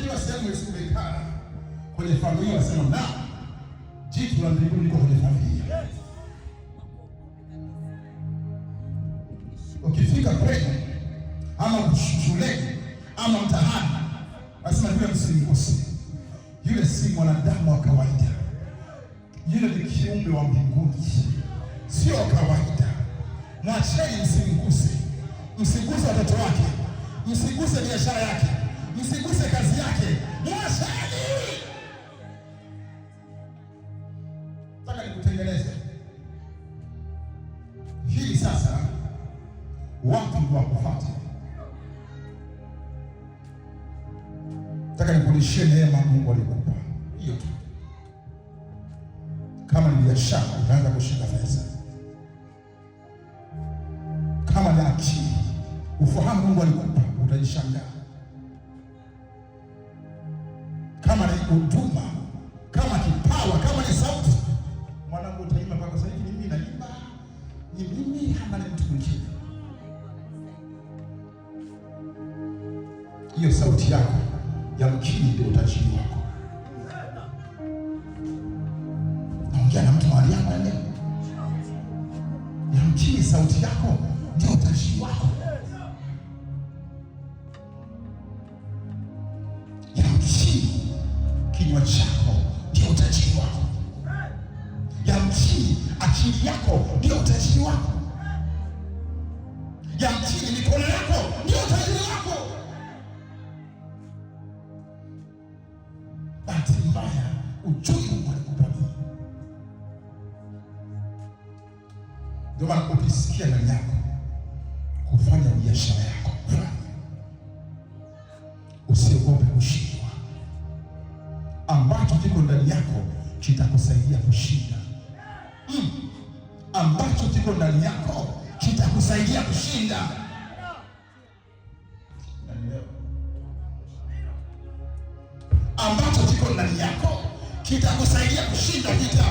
ukiwa sehemu isiyojulikana kwenye familia, wasema na jitu la mbinguni liko kwenye familia. Ukifika kwenu ama shuleni ama mtaani, wasema yule msimguse. Yule si mwanadamu wa kawaida, yule ni kiumbe wa mbinguni, sio kawaida. Mwacheni, msimguse. Msiguse watoto wake, msiguse biashara yake, msiguse kazi yake. Mwacheni. Nataka nikutengeneze hili sasa, watu wa kufuata. Nataka nikurudishie neema Mungu alikupa. Hiyo tu. Kama ni biashara, utaanza kushika pesa. Kama ni akili, ufahamu Mungu alikupa, utajishangaa. Kama ni huduma, kama kipawa, kama ni sauti, mwanangu utaimba mpaka sasa hivi mimi naimba. Ni mimi ama ni mtu mwingine? Hiyo sauti yako yamkini ndio utajiri wako. Naongea na mtu mahali hapa leo. Yamkini sauti yako ndio utajiri wako. Yamkini kinywa chako ndio utajiri wako. Yamkini akili yako ndio utajiri wako. Yamkini mikono yako ndio utajiri wako. Bahati mbaya ujui Mungu alikupa nini. Ndio maana ukisikia ndani yako kufanya biashara yako, usiogope kushindwa. Ambacho kiko ndani yako kitakusaidia kushinda. Ambacho kiko ndani yako kitakusaidia kushinda. Ambacho kiko ndani yako kitakusaidia kushinda vita.